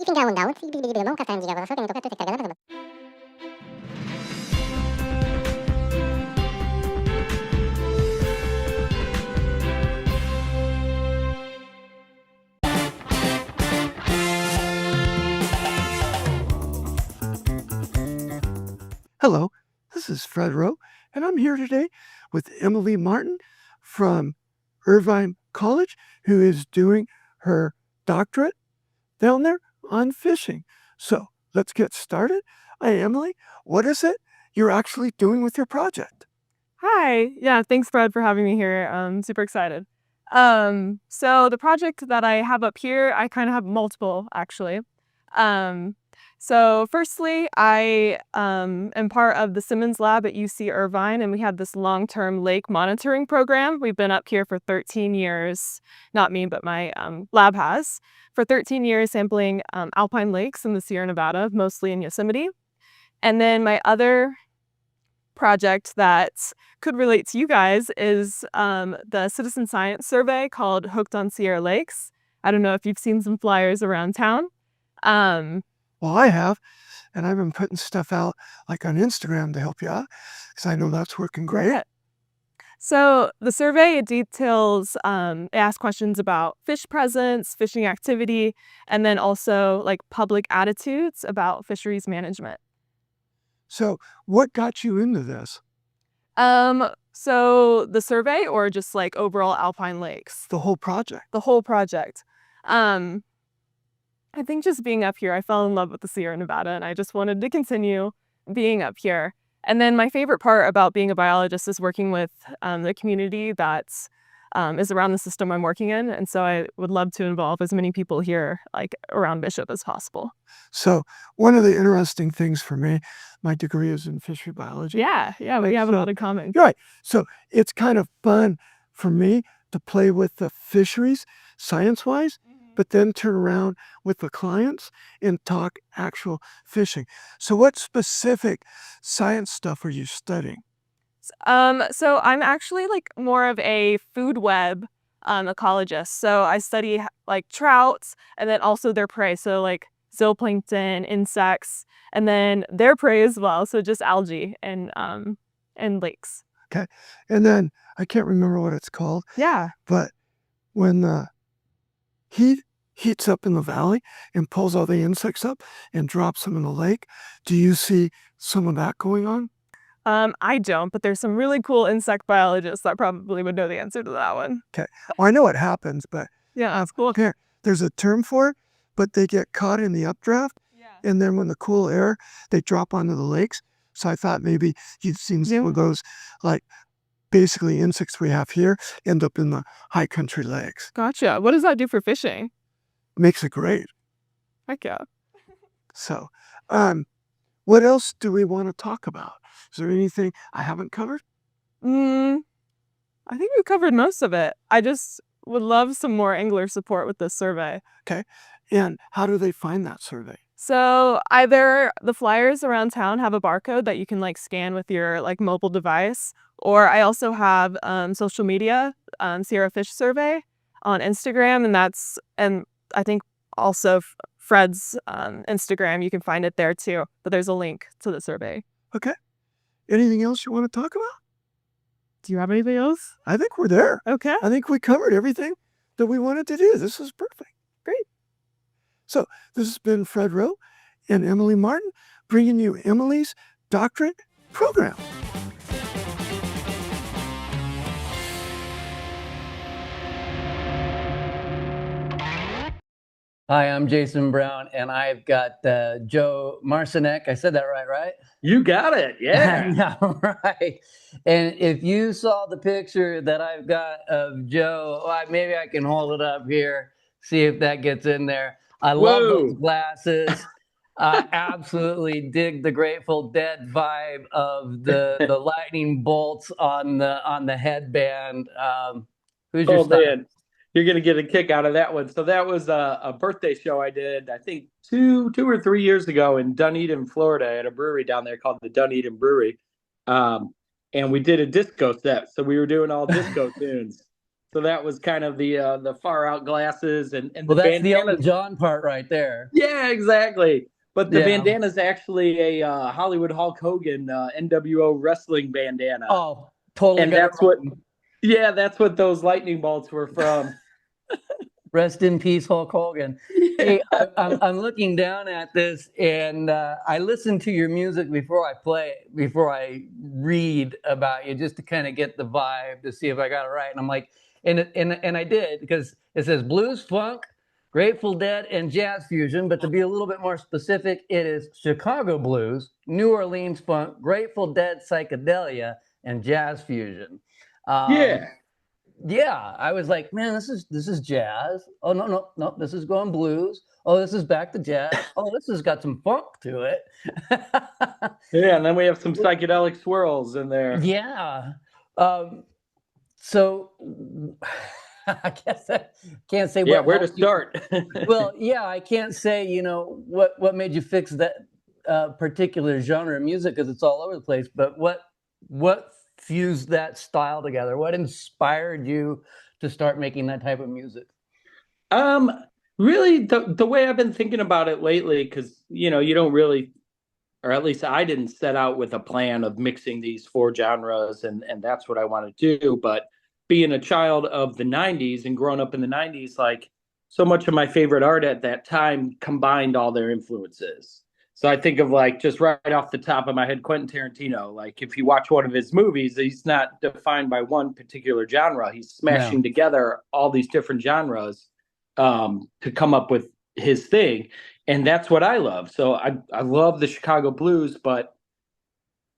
I finché ha un down, si divide un catan di lavoro, tengo tutto cargato. Hello, this is Fred Rowe, and I'm here today with Emily Martin from Irvine College, who is doing her doctorate down there on fishing. So let's get started. Hi, Emily. What is it you're actually doing with your project? Hi. Yeah, thanks, Fred, for having me here. I'm super excited. So the project that I have up here, I kind of have multiple, actually. So firstly, I am part of the Simmons Lab at UC Irvine, and we have this long-term lake monitoring program. We've been up here for 13 years, not me, but my lab has, for 13 years sampling alpine lakes in the Sierra Nevada, mostly in Yosemite. And then my other project that could relate to you guys is the citizen science survey called Hooked on Sierra Lakes. I don't know if you've seen some flyers around town. Well, I have, and I've been putting stuff out like on Instagram to help you out because I know that's working great. So the survey details, it asks questions about fish presence, fishing activity, and then also like public attitudes about fisheries management. So what got you into this? So the survey or just like overall alpine lakes? The whole project. The whole project. I think just being up here, I fell in love with the Sierra Nevada and I just wanted to continue being up here. And then my favorite part about being a biologist is working with the community that's is around the system I'm working in. And so I would love to involve as many people here, like around Bishop, as possible. So one of the interesting things for me, my degree is in fishery biology. Yeah, we have a lot in common. Right. So it's kind of fun for me to play with the fisheries science-wise, but then turn around with the clients and talk actual fishing. So what specific science stuff are you studying? So I'm actually like more of a food web ecologist. So I study like trouts and then also their prey. So like zooplankton, insects, and then their prey as well. So just algae and lakes. Okay. And then I can't remember what it's called. Yeah. But when the heat heats up in the valley and pulls all the insects up and drops them in the lake, do you see some of that going on? I don't, but there's some really cool insect biologists that probably would know the answer to that one. Okay. Well, I know what happens, but yeah, that's cool. There's a term for it, but they get caught in the updraft, and then when the cool air, they drop onto the lakes. So I thought maybe you'd seen some of those, like basically insects we have here end up in the high country lakes. Gotcha. What does that do for fishing? Makes it great. Heck yeah. So, what else do we want to talk about? Is there anything I haven't covered? I think we covered most of it. I just would love some more angler support with this survey. Okay. And how do they find that survey? So either the flyers around town have a barcode that you can like scan with your like mobile device, or I also have social media, Sierra Fish Survey on Instagram, and I think also Fred's Instagram, you can find it there too, but there's a link to the survey. Okay. Anything else you want to talk about? Do you have anything else? I think we're there. Okay. I think we covered everything that we wanted to do. This was perfect. Great. So this has been Fred Rowe and Emily Martin bringing you Emily's doctorate program. Hi, I'm Jason Brown, and I've got Joe Marcineck. I said that right? You got it, yeah. Yeah, right. And if you saw the picture that I've got of Joe, maybe I can hold it up here, see if that gets in there. I love those glasses. I absolutely dig the Grateful Dead vibe of the lightning bolts on the headband. Who's your man. You're going to get a kick out of that one. So that was a birthday show I did, I think, two or 3 years ago in Dunedin, Florida, at a brewery down there called the Dunedin Brewery. And we did a disco set. So we were doing all disco tunes. So that was kind of the far out glasses and Well, the that's the bandana. Elton John part right there. Yeah, exactly. But the Yeah. bandana is actually a Hollywood Hulk Hogan NWO wrestling bandana, Oh, totally and got it that's what. wrong. Yeah, that's what those lightning bolts were from. Rest in peace, Hulk Hogan. Hey, I'm looking down at this, and I listen to your music before I read about you, just to kind of get the vibe to see if I got it right. And I'm like, and I did, because it says blues, funk, Grateful Dead, and jazz fusion. But to be a little bit more specific, it is Chicago blues, New Orleans funk, Grateful Dead psychedelia, and jazz fusion. Yeah. Yeah, I was like, man, this is jazz. Oh, no, this is going blues. Oh, this is back to jazz. Oh, this has got some funk to it. Yeah, and then we have some psychedelic swirls in there. Yeah. So I guess I can't say Yeah, what where to helped you. start? Well, yeah, I can't say, what made you fix that particular genre of music, because it's all over the place. But what fused that style together? What inspired you to start making that type of music? Really, the way I've been thinking about it lately, because you don't really, or at least I didn't set out with a plan of mixing these four genres, and that's what I want to do. But being a child of the '90s and growing up in the '90s, like so much of my favorite art at that time combined all their influences. So I think of like just right off the top of my head, Quentin Tarantino. Like if you watch one of his movies, he's not defined by one particular genre. He's smashing No. together all these different genres to come up with his thing. And that's what I love. So I love the Chicago blues, but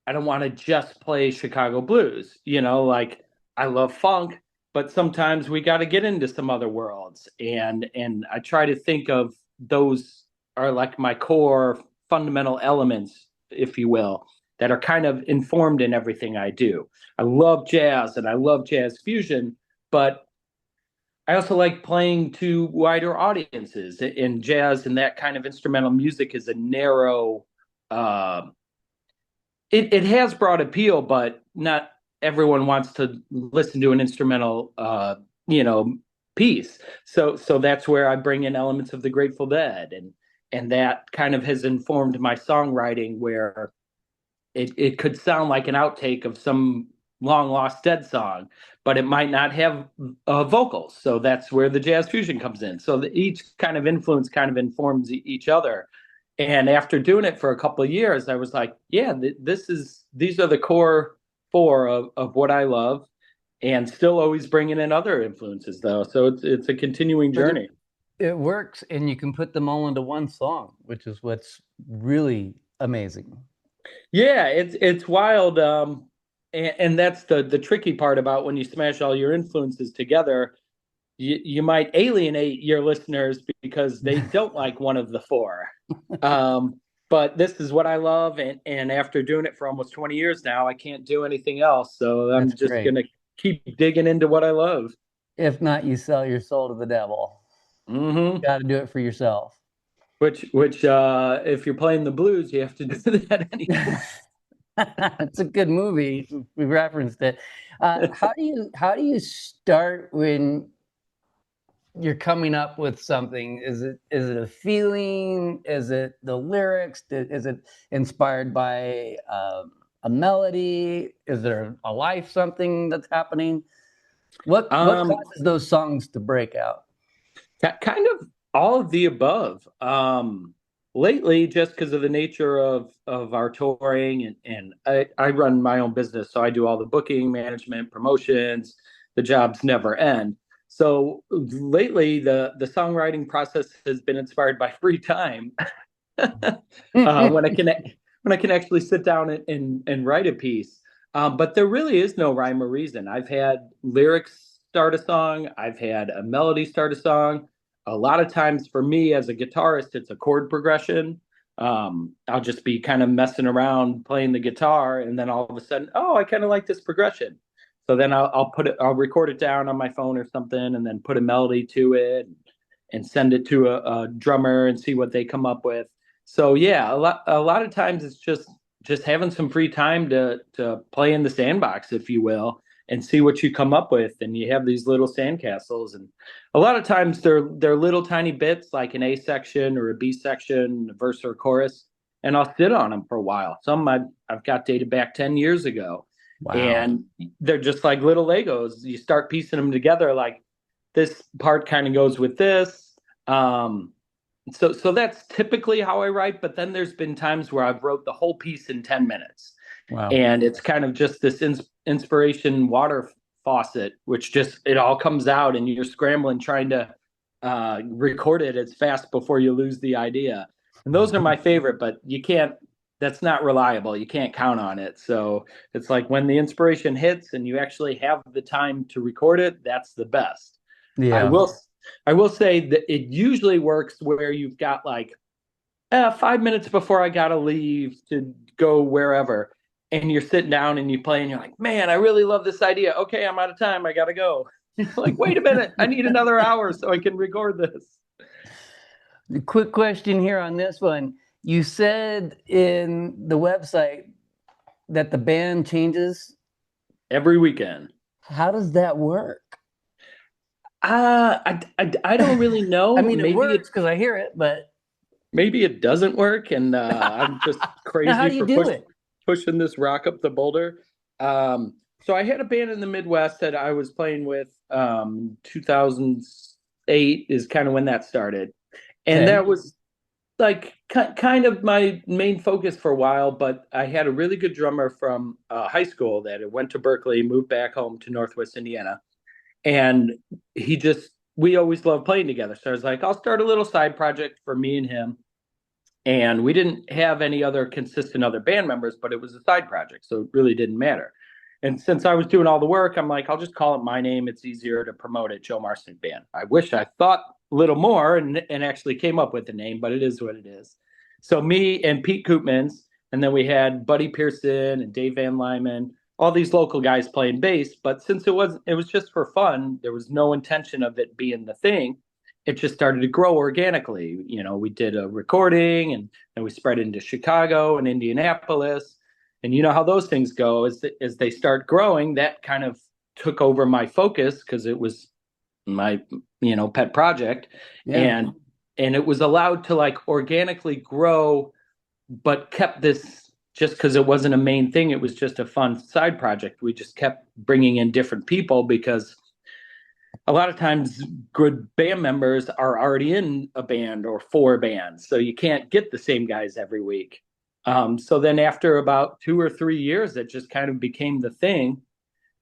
I don't want to just play Chicago blues. Like I love funk, but sometimes we got to get into some other worlds. And I try to think of those are like my core fundamental elements, if you will, that are kind of informed in everything I do. I love jazz and I love jazz fusion, but I also like playing to wider audiences. In jazz and that kind of instrumental music is a narrow. Uh, it has broad appeal, but not everyone wants to listen to an instrumental, piece. So that's where I bring in elements of the Grateful Dead, and that kind of has informed my songwriting, where it could sound like an outtake of some long lost Dead song, but it might not have vocals. So that's where the jazz fusion comes in. So each kind of influence kind of informs each other. And after doing it for a couple of years, I was like, yeah, these are the core four of what I love, and still always bringing in other influences though. So it's a continuing journey. It works, and you can put them all into one song, which is what's really amazing. Yeah, it's wild. And that's the tricky part about when you smash all your influences together. You might alienate your listeners because they don't like one of the four. But this is what I love, and after doing it for almost 20 years now, I can't do anything else. So I'm That's just great. gonna keep digging into what I love. If not, you sell your soul to the devil. Mm-hmm. Got to do it for yourself. Which if you're playing the blues, you have to do that anyway. It's a good movie. We referenced it. How do you start when you're coming up with something? Is it a feeling? Is it the lyrics? Is it inspired by a melody? Is there a life something that's happening? What causes those songs to break out? Kind of all of the above. Lately, just because of the nature of our touring, and I run my own business, so I do all the booking, management, promotions. The jobs never end. So lately, the songwriting process has been inspired by free time. When I can actually sit down and write a piece. But there really is no rhyme or reason. I've had lyrics start a song. I've had a melody start a song. A lot of times for me as a guitarist, it's a chord progression. I'll just be kind of messing around playing the guitar, and then all of a sudden, oh, I kind of like this progression. So then I'll record it down on my phone or something, and then put a melody to it, and send it to a drummer and see what they come up with. So yeah, a lot of times it's just having some free time to play in the sandbox, if you will, and see what you come up with. And you have these little sandcastles, and a lot of times they're little tiny bits like an A section or a B section, a verse or a chorus, and I'll sit on them for a while. Some I've got dated back 10 years ago. Wow. And they're just like little Legos. You start piecing them together, like this part kind of goes with this. So that's typically how I write, but then there's been times where I've wrote the whole piece in 10 minutes. Wow. And it's kind of just this inspiration water faucet, which just, it all comes out and you're scrambling trying to record it as fast before you lose the idea. And those are my favorite, but that's not reliable. You can't count on it. So it's like when the inspiration hits and you actually have the time to record it, that's the best. Yeah. I will say that it usually works where you've got like 5 minutes before I got to leave to go wherever. And you're sitting down and you play and you're like, man, I really love this idea. Okay, I'm out of time. I got to go. Like, wait a minute. I need another hour so I can record this. Quick question here on this one. You said in the website that the band changes every weekend. How does that work? I don't really know. I mean, maybe it works because I hear it, but maybe it doesn't work, and I'm just crazy how do you for pushing this rock up the boulder. So I had a band in the Midwest that I was playing with. 2008 is kind of when that started, and that was like kind of my main focus for a while. But I had a really good drummer from high school that went to Berkeley, moved back home to Northwest Indiana. And we always loved playing together. So I was like, I'll start a little side project for me and him. And we didn't have any other consistent other band members, but it was a side project. So it really didn't matter. And since I was doing all the work, I'm like, I'll just call it my name. It's easier to promote it, Joe Marcineck Band. I wish I thought a little more and actually came up with the name, but it is what it is. So me and Pete Koopmans, and then we had Buddy Pearson and Dave Van Lyman, all these local guys playing bass. But since it was just for fun, there was no intention of it being the thing. It just started to grow organically. We did a recording and then we spread into Chicago and Indianapolis. And you know how those things go as they start growing, that kind of took over my focus because it was my, pet project. Yeah. And it was allowed to like organically grow, but kept this. Just because it wasn't a main thing, it was just a fun side project. We just kept bringing in different people because a lot of times good band members are already in a band or 4 bands. So you can't get the same guys every week. So then after about 2 or 3 years, it just kind of became the thing.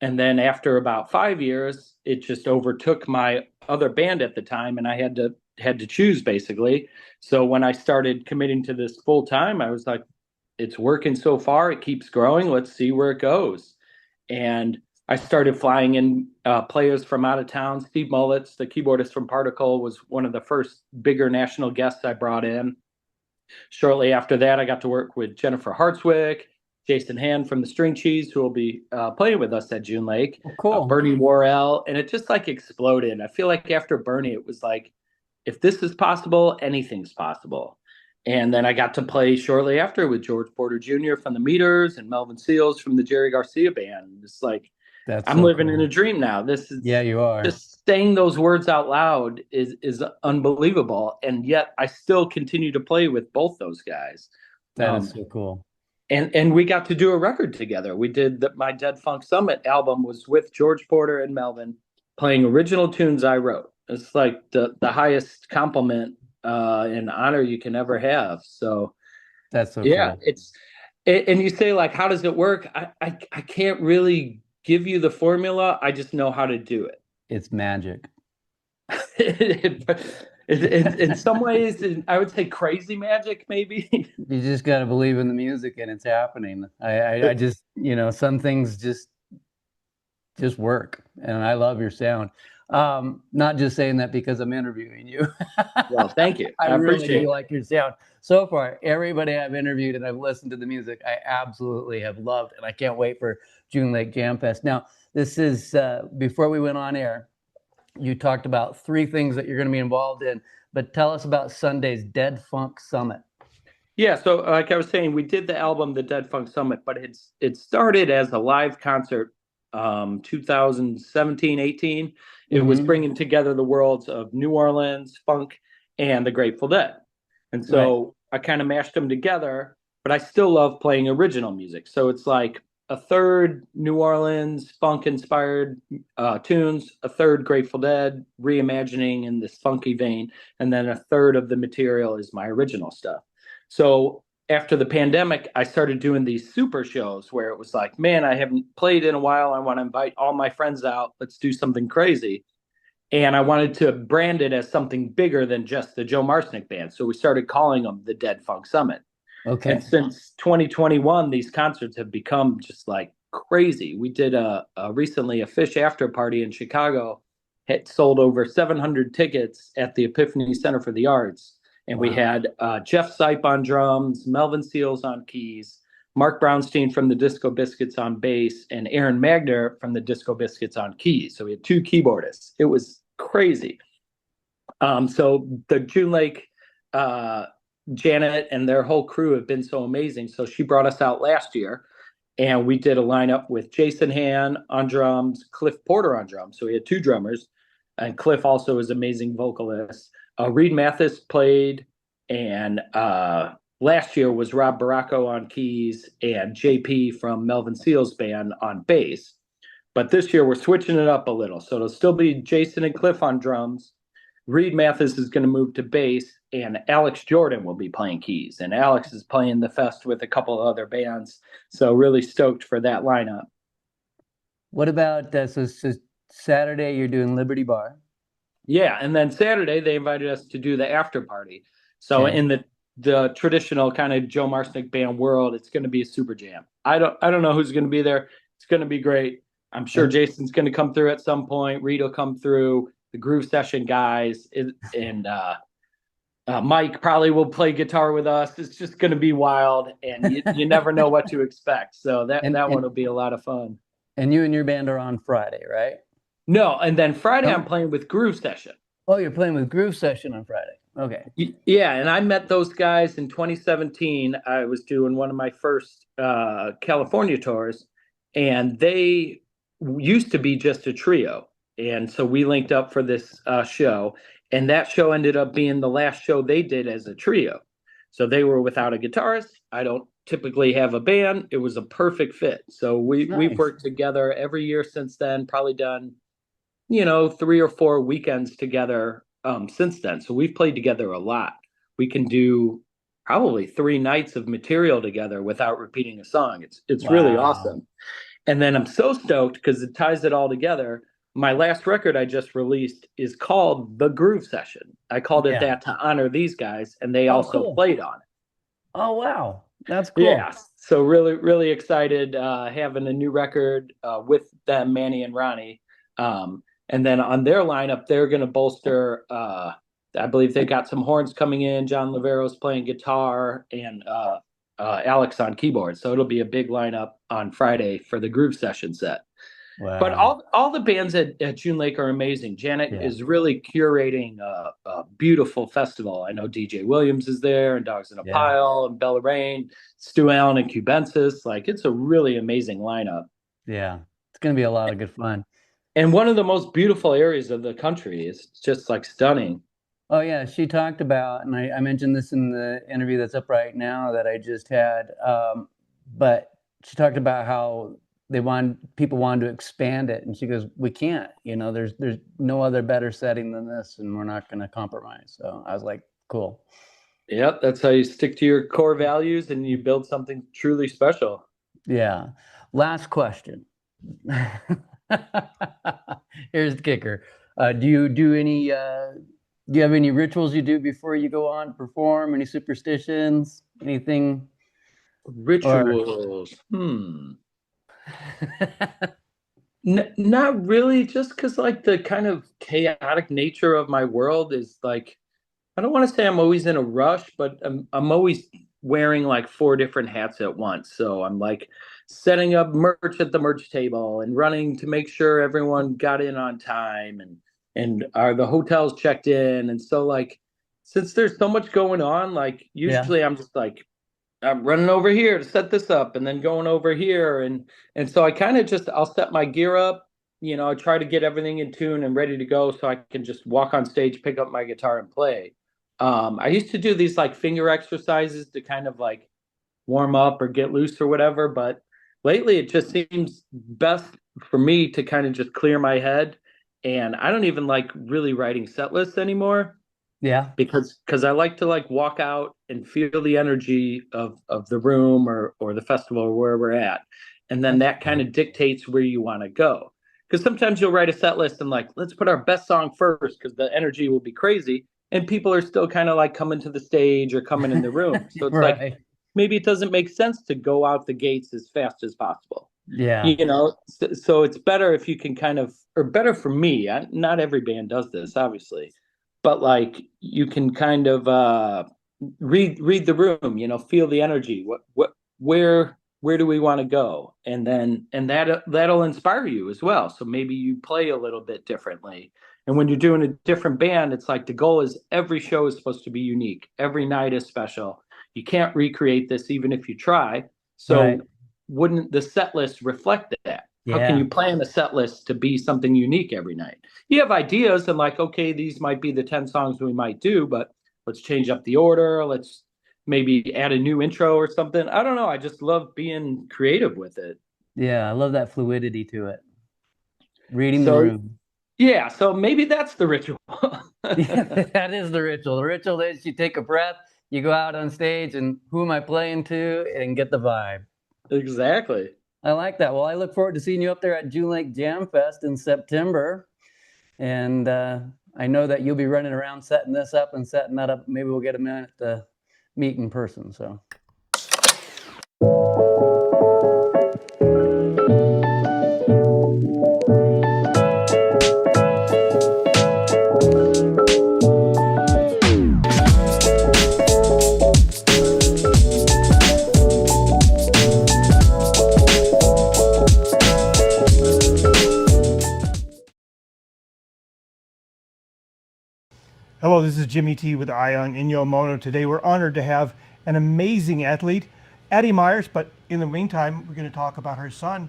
And then after about 5 years, it just overtook my other band at the time. And I had to choose basically. So when I started committing to this full time, I was like, it's working so far. It keeps growing. Let's see where it goes. And I started flying in players from out of town. Steve Mullets, the keyboardist from Particle, was one of the first bigger national guests I brought in. Shortly after that, I got to work with Jennifer Hartswick, Jason Hand from the String Cheese, who will be playing with us at June Lake. Oh, cool. Bernie Worrell. And it just like exploded. I feel like after Bernie, it was like, if this is possible, anything's possible. And then I got to play shortly after with George Porter Jr. from the Meters and Melvin Seals from the Jerry Garcia Band. It's like, I'm living in a dream now. This is, yeah, you are. Just saying those words out loud is unbelievable. And yet I still continue to play with both those guys. That is so cool. And we got to do a record together. We did my Dead Funk Summit album was with George Porter and Melvin playing original tunes I wrote. It's like the highest compliment and honor you can ever have. So that's so yeah, cool. And you say like, how does it work? I can't really give you the formula. I just know how to do it. It's magic. In some ways, I would say crazy magic, maybe. You just got to believe in the music and it's happening. I just, some things just work, and I love your sound. Not just saying that because I'm interviewing you. Well, thank you. I really do like your sound. So far, everybody I've interviewed and I've listened to the music, I absolutely have loved, and I can't wait for June Lake Jam Fest. Now, this is, before we went on air, you talked about 3 things that you're going to be involved in, but tell us about Sunday's Dead Funk Summit. Yeah, so like I was saying, we did the album, The Dead Funk Summit, but it started as a live concert 2017, 18. It was bringing together the worlds of New Orleans, funk, and the Grateful Dead. And so I kind of mashed them together, but I still love playing original music. So it's like a third New Orleans funk inspired tunes, a third Grateful Dead reimagining in this funky vein, and then a third of the material is my original stuff. So after the pandemic, I started doing these super shows where it was like, man, I haven't played in a while. I want to invite all my friends out. Let's do something crazy. And I wanted to brand it as something bigger than just the Joe Marcineck Band. So we started calling them the Dead Funk Summit. Okay. And since 2021, these concerts have become just like crazy. We did recently a Fish after party in Chicago. It sold over 700 tickets at the Epiphany Center for the Arts. And we had Jeff Sipe on drums, Melvin Seals on keys, Mark Brownstein from the Disco Biscuits on bass, and Aaron Magner from the Disco Biscuits on keys. So we had 2 keyboardists. It was crazy. So the June Lake Janet and their whole crew have been so amazing. So she brought us out last year, and we did a lineup with Jason Han on drums, Cliff Porter on drums. So we had 2 drummers, and Cliff also is an amazing vocalist. Reed Mathis played, and last year was Rob Baracco on keys and JP from Melvin Seals Band on bass. But this year we're switching it up a little. So it'll still be Jason and Cliff on drums. Reed Mathis is going to move to bass, and Alex Jordan will be playing keys. And Alex is playing the fest with a couple of other bands. So really stoked for that lineup. What about so Saturday you're doing Liberty Bar? Yeah, and then Saturday they invited us to do the after party. So in the traditional kind of Joe Marcineck Band world, it's going to be a super jam. I don't know who's going to be there. It's going to be great. I'm sure Jason's going to come through at some point. Reed will come through. The Groove Session guys, and Mike probably will play guitar with us. It's just going to be wild, and you never know what to expect. So that one will be a lot of fun. And you and your band are on Friday, right? No, and then Friday I'm playing with Groove Session. Oh, you're playing with Groove Session on Friday. Okay. Yeah, and I met those guys in 2017. I was doing one of my first California tours, and they used to be just a trio. And so we linked up for this show, and that show ended up being the last show they did as a trio. So they were without a guitarist. I don't typically have a band. It was a perfect fit. So we've worked together every year since then, probably done 3 or 4 weekends together since then. So we've played together a lot. We can do probably 3 nights of material together without repeating a song. It's really awesome. And then I'm so stoked because it ties it all together. My last record I just released is called The Groove Session. I called it that to honor these guys, and they also played on it. Oh, wow. That's cool. Yeah. So really, really excited having a new record with them, Manny and Ronnie. And then on their lineup, they're going to bolster, I believe they got some horns coming in. John Lavero's playing guitar, and Alex on keyboard. So it'll be a big lineup on Friday for the Groove Session set. Wow. But all the bands at June Lake are amazing. Janet is really curating a beautiful festival. I know DJ Williams is there, and Dogs in a Pile, and Bella Rain, Stu Allen, and Cubensis. Like, it's a really amazing lineup. Yeah, it's going to be a lot of good fun. And one of the most beautiful areas of the country. Is just like stunning. Oh, yeah. She talked about, and I mentioned this in the interview that's up right now that I just had, but she talked about how people wanted to expand it, and she goes, we can't, there's no other better setting than this, and we're not going to compromise. So I was like, cool. Yep, that's how you stick to your core values and you build something truly special. Yeah. Last question. Here's the kicker. Do you have any rituals you do before you go on to perform? Any superstitions? Anything? Rituals. Not really, just because like the kind of chaotic nature of my world is like, I don't want to say I'm always in a rush, but I'm always wearing like 4 different hats at once. So I'm like setting up merch at the merch table and running to make sure everyone got in on time, and are the hotels checked in. And so like, since there's so much going on, like usually I'm just like I'm running over here to set this up and then going over here. And so I kind of just, I'll set my gear up, I try to get everything in tune and ready to go so I can just walk on stage, pick up my guitar and play. I used to do these like finger exercises to kind of like warm up or get loose or whatever, but lately it just seems best for me to kind of just clear my head. And I don't even like really writing set lists anymore. Yeah. Because I like to like walk out and feel the energy of the room or the festival or where we're at. And then that kind of dictates where you want to go. Because sometimes you'll write a set list and like, let's put our best song first because the energy will be crazy. And people are still kind of like coming to the stage or coming in the room. So it's Right. like, maybe it doesn't make sense to go out the gates as fast as possible. Yeah. So it's better if you can kind of, or better for me, not every band does this, obviously, but like you can kind of read the room, feel the energy. Where do we want to go? And that'll inspire you as well. So maybe you play a little bit differently. And when you're doing a different band, it's like the goal is every show is supposed to be unique. Every night is special. You can't recreate this even if you try. So Right. wouldn't the set list reflect that? How Yeah. can you plan a set list to be something unique every night? You have ideas and like, okay, these might be the 10 songs we might do, but let's change up the order. Let's maybe add a new intro or something. I don't know. I just love being creative with it. Yeah. I love that fluidity to it. Reading the So room. yeah, so maybe that's the ritual. Yeah, that is the ritual. The ritual is you take a breath, you go out on stage, and who am I playing to, and get the vibe. Exactly. I like that. Well, I look forward to seeing you up there at June Lake Jam Fest in September. And I know that you'll be running around setting this up and setting that up. Maybe we'll get a minute to meet in person. So. Hello, this is Jimmy T with Ion in Yomono. Today we're honored to have an amazing athlete, Addie Miears, but in the meantime, we're going to talk about her son,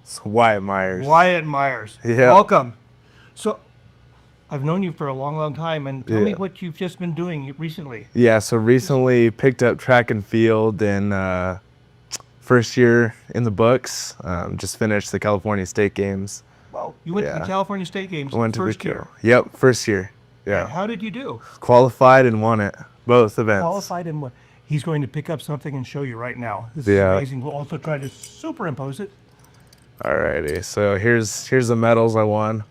It's Wyatt Miears. Wyatt Miears. Yeah. Welcome. So, I've known you for a long, long time, and tell me Yeah. what you've just been doing recently. Yeah, so recently picked up track and field in first year in the books. Just finished the California State Games. Well, you went to the Yeah. California State Games Went to first the year. Yep, first year. Yeah. How did you do? Qualified and won it. Both events. Qualified in what? He's going to pick up something and show you right now. This is Yeah. amazing. We'll also try to superimpose it. Alrighty. So here's the medals I won.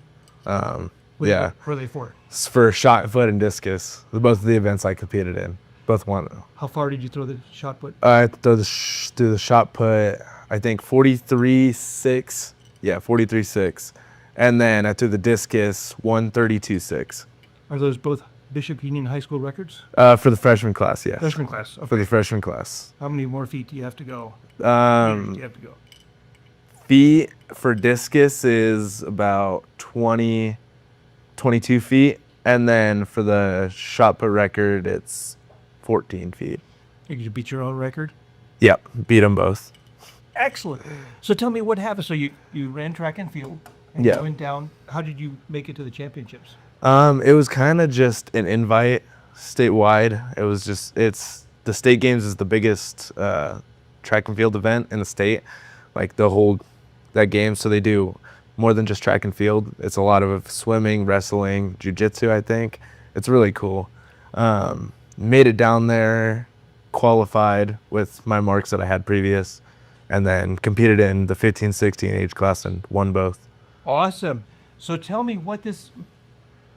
Yeah. What are they for? It's for shot put and discus. Both of the events I competed in. Both won. How far did you throw the shot put? I threw the shot put, I think 43.6. Yeah, 43.6. And then I threw the discus 132.6. Are those both Bishop Union High School records? For the freshman class, yes. Freshman class. Okay. For the freshman class. How many more feet do you have to go? Meters do you have to go? Feet for discus is about 22 feet. And then for the shot put record, it's 14 feet. Did you beat your own record? Yep, beat them both. Excellent. So tell me what happened. So you ran track and field and Yeah. you went down. How did you make it to the championships? It was kind of just an invite statewide. It's the state games is the biggest track and field event in the state, like the whole that game. So they do more than just track and field. It's a lot of swimming, wrestling, jiu-jitsu, I think. It's really cool. Made it down there, qualified with my marks that I had previous, and then competed in the 15-16 age class and won both. Awesome. So tell me what this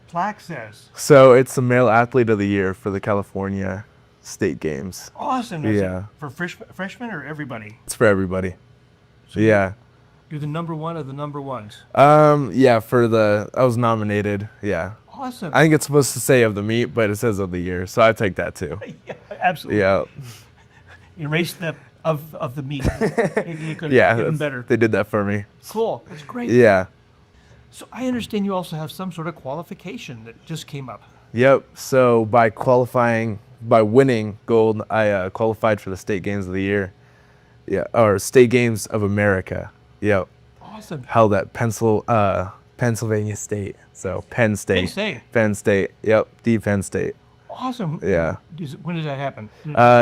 plaque says. So it's the male athlete of the year for the California State Games. Awesome. Is it Yeah. for freshmen or everybody? It's for everybody. Yeah. You're the number one of the number ones. Yeah, I was nominated. Yeah. Awesome. I think it's supposed to say of the meet, but it says of the year, so I take that too. Yeah, absolutely. Yeah. Erase the of the meat. You could Yeah. even that's- better. They did that for me. Cool. That's great. Yeah. So I understand you also have some sort of qualification that just came up. Yep. So by qualifying by winning gold, I qualified for the state games of the year. Yeah, or state games of America. Yep. Awesome. Held at Pennsylvania State. So Penn State. Penn State. Penn State. Yep. The Penn State. Awesome. Yeah. When does that happen?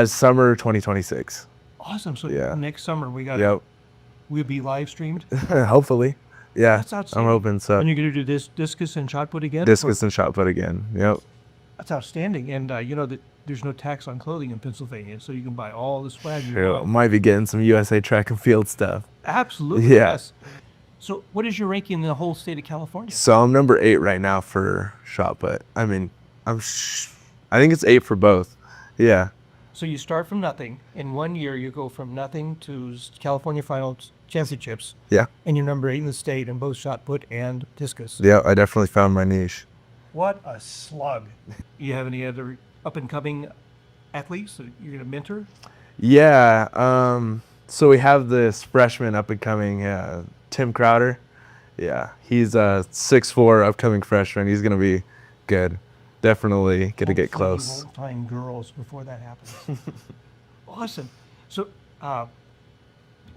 Summer 2026. Awesome. So Yeah. next summer we got. Yep. We'll be live streamed. Hopefully. Yeah. That's I'm outstanding. hoping so. And you're gonna do this discus and shot put again. Discus and shot put again. Yep. That's outstanding. And you know that there's no tax on clothing in Pennsylvania, so you can buy all the swag you Yeah, want. might be getting some USA track and field stuff. Absolutely. Yeah. Yes. So what is your ranking in the whole state of California? So I'm number 8 right now for shot put. I mean, I think it's 8 for both. Yeah. So you start from nothing. In 1 year, you go from nothing to California Finals Championships, Yeah. and you're number 8 in the state in both shot put and discus. Yeah. I definitely found my niche. What a slug. You have any other up-and-coming athletes that you're going to mentor? Yeah. So we have this freshman up and coming, Tim Crowder. Yeah. He's a 6'4" upcoming freshman. He's gonna be good. Definitely gonna get Hopefully you close. won't find girls before that happens. Awesome. So,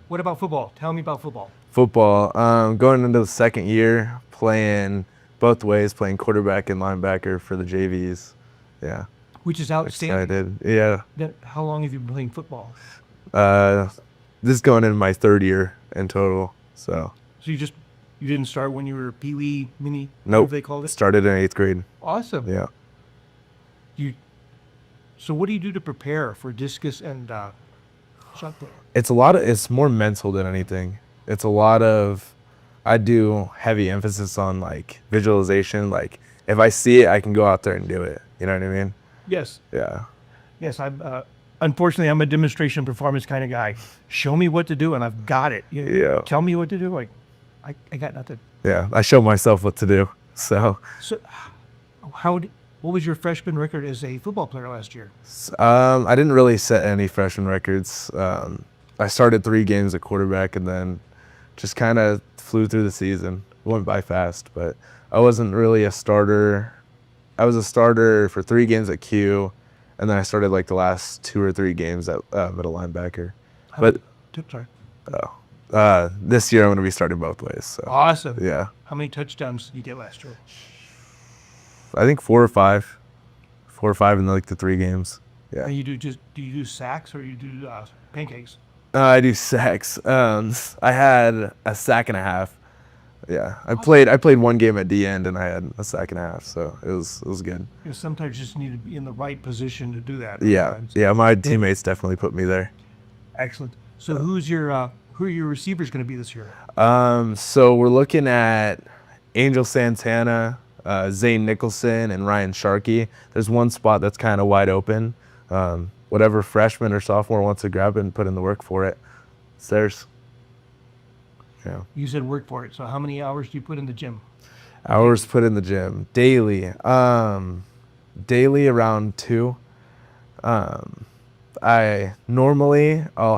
what about football? Tell me about football. Football. Going into the second year, playing both ways, playing quarterback and linebacker for the JVs. Yeah. Which is outstanding. Excited. Yeah. How long have you been playing football? This is going in my 3rd year in total. So So you didn't start when you were Pee-wee mini? nope. What they called it? Started in 8th grade. Awesome. Yeah. So what do you do to prepare for discus and shot put? It's more mental than anything. It's a lot of, I do heavy emphasis on like visualization. Like if I see it, I can go out there and do it. You know what I mean? Yes. Yeah. Yes. Unfortunately, I'm a demonstration performance kind of guy. Show me what to do, and I've got it. Yeah. Tell me what to do. Like, I got nothing. Yeah. I show myself what to do. So, So, what was your freshman record as a football player last year? I didn't really set any freshman records. I started 3 games at quarterback and then just kind of flew through the season. Went by fast, but I wasn't really a starter. I was a starter for 3 games at Q, and then I started like the last 2 or 3 games at middle linebacker. This year I'm going to be starting both ways. So. Awesome. Yeah. How many touchdowns did you get last year? I think 4 or 5. 4 or 5 in like the 3 games. Yeah. And do you do sacks or you do pancakes? I do sacks. I had a sack and a half. Yeah, I played 1 game at D end and I had a sack and a half, so it was good. You know, sometimes you just need to be in the right position to do that. Yeah, sometimes. yeah, my teammates definitely put me there. Excellent. So who are your receivers going to be this year? So we're looking at Angel Santana, Zane Nicholson, and Ryan Sharkey. There's one spot that's kind of wide open. Whatever freshman or sophomore wants to grab it and put in the work for it, it's theirs. Yeah. You said work for it. So how many hours do you put in the gym? Hours put in the gym daily. Daily around 2. I'll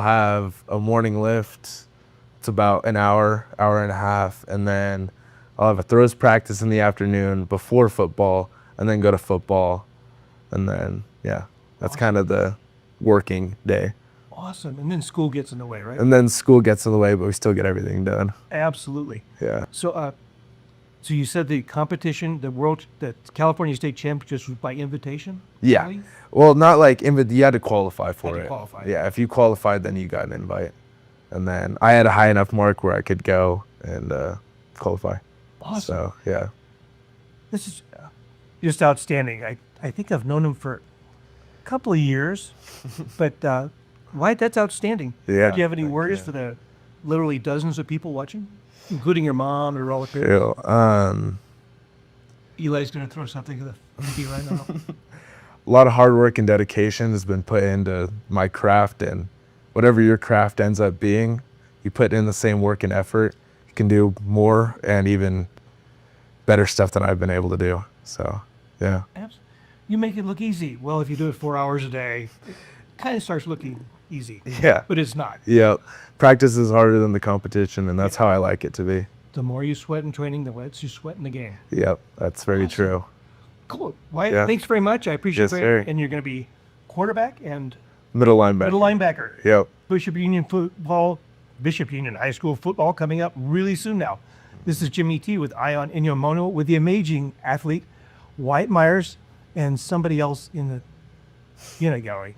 have a morning lift. It's about an hour and a half, and then I'll have a throws practice in the afternoon before football, and then go to football, and then that's kind of the working day. Awesome. And then school gets in the way, right? And then school gets in the way, but we still get everything done. Absolutely. Yeah. So, so you said the competition, the California State Championships was by invitation? Yeah. Really? Well, not like you had to qualify for Had to it. qualify. Yeah, if you qualified, then you got an invite. And then I had a high enough mark where I could go and qualify. Awesome. So, yeah. This is just outstanding. I think I've known him for a couple of years, but Wyatt, that's outstanding. Yeah. Do you have any words for the literally dozens of people watching, including your mom or all the parents? Eli's going to throw something at the TV right now. A lot of hard work and dedication has been put into my craft, and whatever your craft ends up being, you put in the same work and effort, you can do more and even better stuff than I've been able to do. So, yeah. Absolutely. You make it look easy. Well, if you do it 4 hours a day, it kind of starts looking easy. Yeah. But it's not. Yeah. Practice is harder than the competition, and that's how I like it to be. The more you sweat in training, the less you sweat in the game. Yep, that's very true. Cool. Wyatt, Yeah. thanks very much. I appreciate Yes, it. sir. And you're going to be quarterback and Middle linebacker. middle linebacker. Yep. Bishop Union High School football coming up really soon now. This is Jimmy T with Ion Inyomono with the amazing athlete Wyatt Miears and somebody else in the gallery.